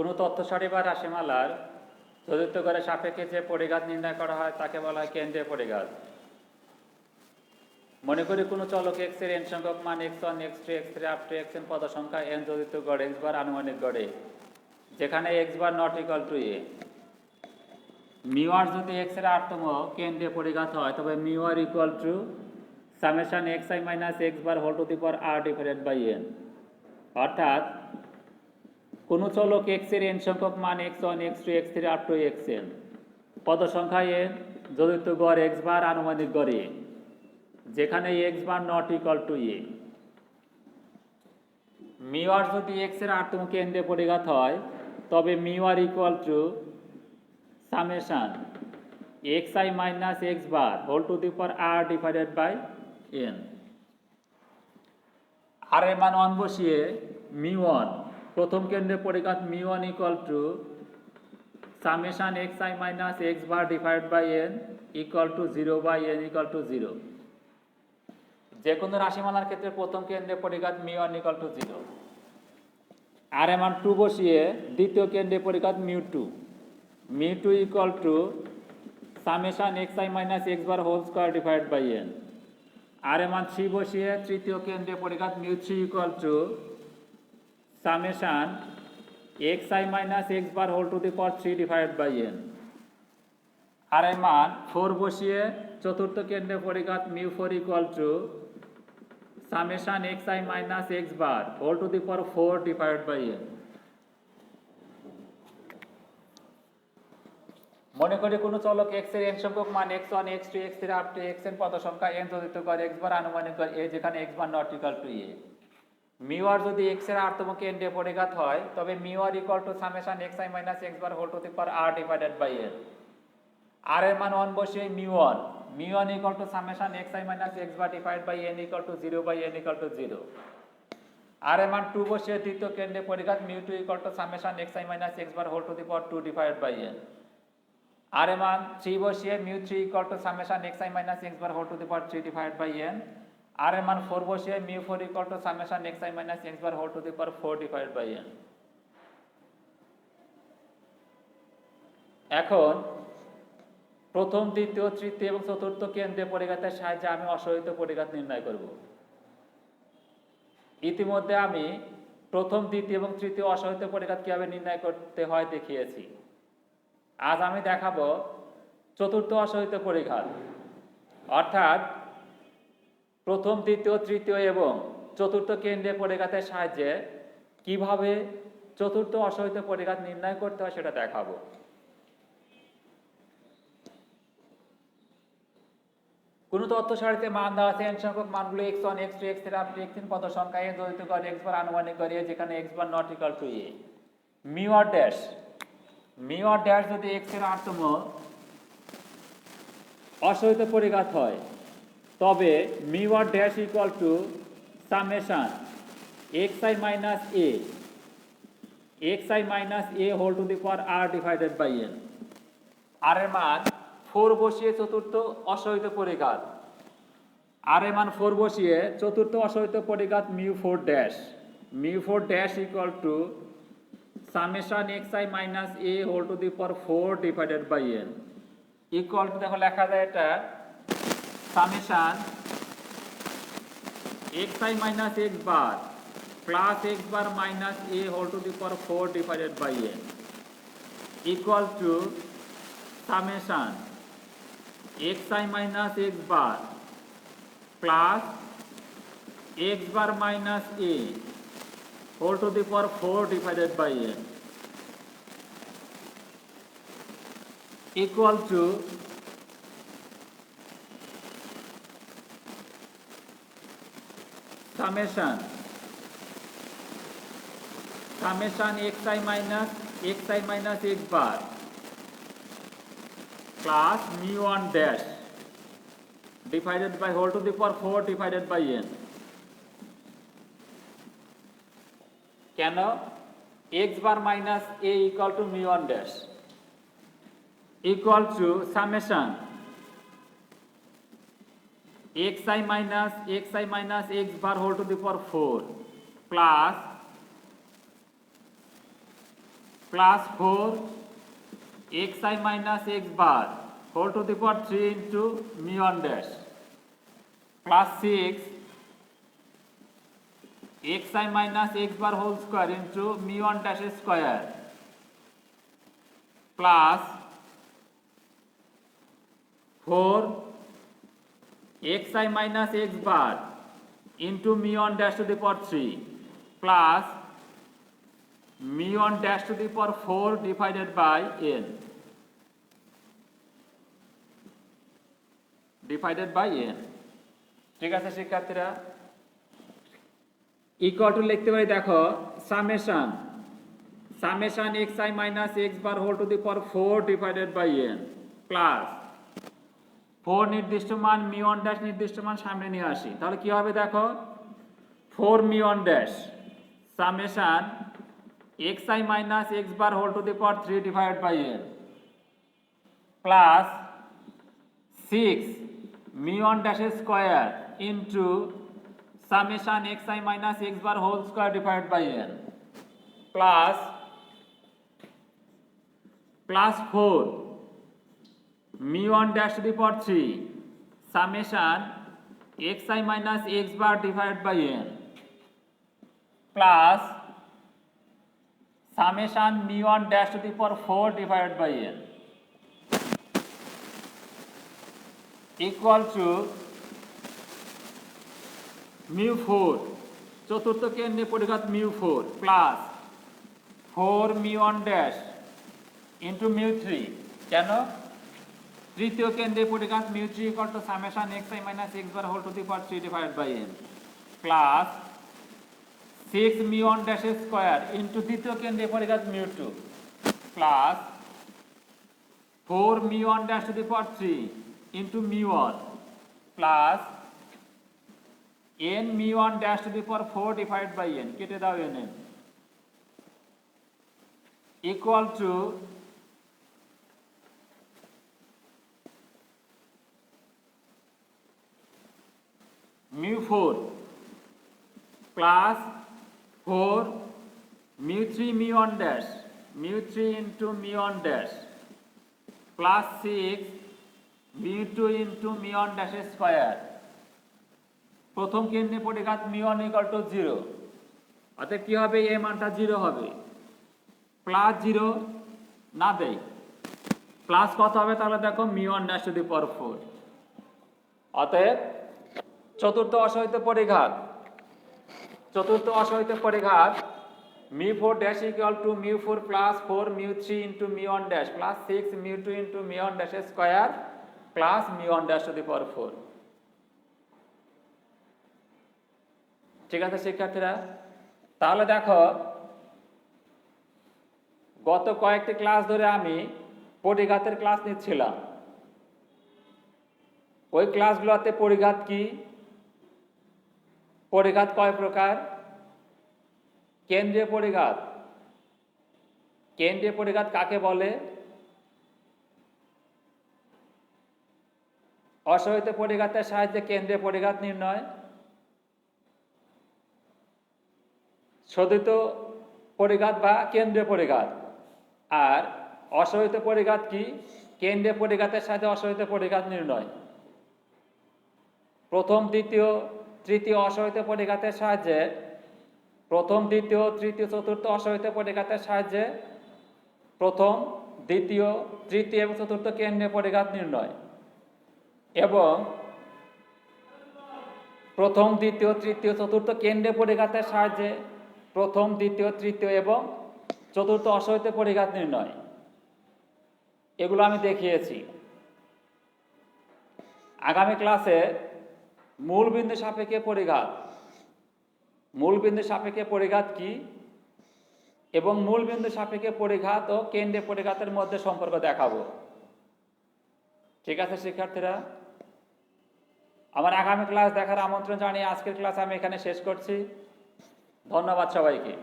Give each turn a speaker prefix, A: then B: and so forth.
A: কোনো তথ্যসারি বা রাশিমালার চতুর্থ গড়ের সাপেক্ষে যে পরিঘাত নির্ণয় করা হয় তাকে বলা হয় কেন্দ্রীয় পরিঘাত। মনে করি কোনো চলক x এর n সংখ্যক মান x1 x2 x3 up to xn পদ সংখ্যা n চতুর্থ গড় x বার আনুমানিক গড়ে, যেখানে x bar not equal to a। Mu r যদি x এর আরতম কেন্দ্রীয় পরিঘাত হয় তবে mu r equal to summation xi minus x bar whole to the power r divided by n। অর্থাৎ কোনো চলক x এর n সংখ্যক মান x1 x2 x3 up to xn পদ সংখ্যা n চতুর্থ গড় x বার আনুমানিক গড়ে, যেখানে x bar not equal to a। Mu r যদি x এর আরতম কেন্দ্রীয় পরিঘাত হয় তবে mu r equal to summation xi minus x bar whole to the power r divided by n। আর এর মান 1 বসিয়ে মিউ 1 প্রথম কেন্দ্রের পরিঘাত mu 1 equal to summation xi minus x bar divided by n equal to 0 by n equal to 0। যে কোনো রাশিমালার ক্ষেত্রে প্রথম কেন্দ্রের পরিঘাত মিউ 1 ইকুয়াল টু 0। আর এর মান 2 বসিয়ে দ্বিতীয় কেন্দ্রের পরিঘাত mu 2 equal to summation xi minus x bar whole square divided by n। আর এর মান 3 বসিয়ে তৃতীয় কেন্দ্রের পরিঘাত mu 3 equal to summation xi minus x bar whole to the power 3 divided by n। আর এর মান 4 বসিয়ে চতুর্থ কেন্দ্রের পরিঘাত mu 4 equal to summation xi minus x bar whole to the power 4 divided by n। মনে করি কোনো চলক x এর n সংখ্যক মান x1 x2 x3 up to xn পদ সংখ্যা n চতুর্থ গড় x বার আনুমানিক গড় a, যেখানে x bar not equal to a। Mu r যদি x এর আরতম কেন্দ্রীয় পরিঘাত হয় তবে mu r equal to summation xi minus x bar whole to the power r divided by n। আর এর মান 1 বসিয়ে mu 1 equal to summation xi minus x bar divided by n equal to 0 by n equal to 0। R এর মান 2 বসিয়ে তৃতীয় কেন্দ্রীয় পরিঘাত mu 2 equal to summation xi minus x bar whole to the power 2 divided by n। আর এর মান 3 বসিয়ে mu 3 equal to summation xi minus x bar whole to the power 3 divided by n। আর এর মান 4 বসিয়ে mu 4 equal to summation xi minus x bar whole to the power 4 divided by n। এখন প্রথম দ্বিতীয় তৃতীয় এবং চতুর্থ কেন্দ্রীয় পরিঘাতের সাহায্যে আমি অসহিত পরিঘাত নির্ণয় করব। ইতিমধ্যে আমি প্রথম দ্বিতীয় এবং তৃতীয় অসহিত পরিঘাত কিভাবে নির্ণয় করতে হয় দেখিয়েছি। আজ আমি দেখাবো চতুর্থ অসহিত পরিঘাত, অর্থাৎ প্রথম দ্বিতীয় তৃতীয় এবং চতুর্থ কেন্দ্রীয় পরিঘাতের সাহায্যে কিভাবে চতুর্থ অসহিত পরিঘাত নির্ণয় করতে হয় সেটা দেখাবো। কোন তথ্য সারিতে মান দেওয়া আছে n সংখ্যক মানগুলো x1 x2 x3 up to xn পদ সংখ্যা n চতুর্থ গড় x বার আনুমানিক গড় a, যেখানে x bar not equal to a। Mu r dash যদি x এর আরতম অসহিত পরিঘাত হয় তবে mu r dash equal to summation xi minus a whole to the power r divided by n। আর এর মান 4 বসিয়ে চতুর্থ অসহিত পরিঘাত, আর এর মান 4 বসিয়ে চতুর্থ অসহিত পরিঘাত mu 4 dash equal to summation xi minus a whole to the power 4 divided by n equal to, দেখো লেখা যায় এটা summation xi minus x bar plus x bar minus a whole to the power 4 divided by n equal to summation xi minus x bar plus x bar minus a whole to the power 4 divided by n equal to summation xi minus x bar plus mu 1 dash divided by whole to the power 4 divided by n। কেন x bar minus a equal to mu 1 dash equal to summation xi minus x bar whole to the power 4 plus plus 4 xi minus x bar whole to the power 3 into mu dash plus 6 xi minus x bar whole square into mu dash square plus 4 xi minus x bar into mu1 dash to the power 3 plus mu1 dash to the power 4 divided by n ঠিক আছে শিক্ষার্থীরা equal to লিখতে পারি দেখো summation xi minus x bar whole to the power 4 divided by n প্লাস 4 নির্দিষ্ট মান মিউ1 dash নির্দিষ্ট মান সামনে নিয়ে আসি তাহলে কি হবে দেখো 4 mu dash summation xi minus x bar whole to the power 3 divided by n plus 6 mu dash square into summation xi minus x bar whole square divided by n প্লাস 4 mu1 dash to the power 3 summation xi minus x bar divided by n plus summation mu1 dash to the power 4 divided by n equal to mu4 চতুর্থ কেন্দ্রে পরিঘাত mu4 plus 4 mu1 dash into mu3 কেন তৃতীয় কেন্দ্রে পরিঘাত mu3 equal to summation xi minus x bar whole to the power 3 divided by n plus 6 mu1 dash square into দ্বিতীয় কেন্দ্রে পরিঘাত mu2 plus 4 mu1 dash to the power 3 into mu1 plus n mu1 dash to the power 4 divided by n কেটে দাও n equal to mu4 plus 4 mu3 mu1 dash mu3 into mu1 dash plus 6 mu2 into mu1 dash square প্রথম কেন্দ্রে পরিঘাত mu1 equal to 0 অতএব কি হবে এই মানটা 0 হবে প্লাস 0 না দেই প্লাস কত হবে তাহলে দেখো mu1 dash to the power 4 অতএব চতুর্থ অসহিত পরিঘাত mu4 dash equal to mu4 plus 4 mu3 into mu1 dash plus 6 mu2 into mu1 dash square plus mu1 dash to the power 4 ঠিক আছে শিক্ষার্থীরা তাহলে দেখো গত কয়েকটি ক্লাস ধরে আমি পরিঘাতের ক্লাস নিচ্ছিলাম ওই ক্লাসগুলোতে পরিঘাত কি পরিঘাত কয় প্রকার কেন্দ্রীয় পরিঘাত কাকে বলে অসহিত পরিঘাতের সাহায্যে কেন্দ্রীয় পরিঘাত নির্ণয় সদিত পরিঘাত বা কেন্দ্রীয় পরিঘাত আর অসহিত পরিঘাত কি কেন্দ্রীয় পরিঘাতের সাথে অসহিত পরিঘাত নির্ণয় প্রথম দ্বিতীয় তৃতীয় অসহিত পরিঘাতের সাহায্যে প্রথম দ্বিতীয় তৃতীয় চতুর্থ অসহিত পরিঘাতের সাহায্যে প্রথম দ্বিতীয় তৃতীয় এবং চতুর্থ কেন্দ্রীয় পরিঘাত নির্ণয় এবং প্রথম দ্বিতীয় তৃতীয় চতুর্থ কেন্দ্রীয় পরিঘাতের সাহায্যে প্রথম দ্বিতীয় তৃতীয় এবং চতুর্থ অসহিত পরিঘাত নির্ণয় এগুলো আমি দেখিয়েছি আগামী ক্লাসে মূল বিন্দু সাপেক্ষে পরিঘাত কি এবং মূল বিন্দু সাপেক্ষে পরিঘাত ও কেন্দ্রীয় পরিঘাতের মধ্যে সম্পর্ক দেখাবো ঠিক আছে শিক্ষার্থীরা আমার আগামী ক্লাস দেখার আমন্ত্রণ জানিয়ে আজকের ক্লাস আমি এখানে শেষ করছি ধন্যবাদ সবাইকে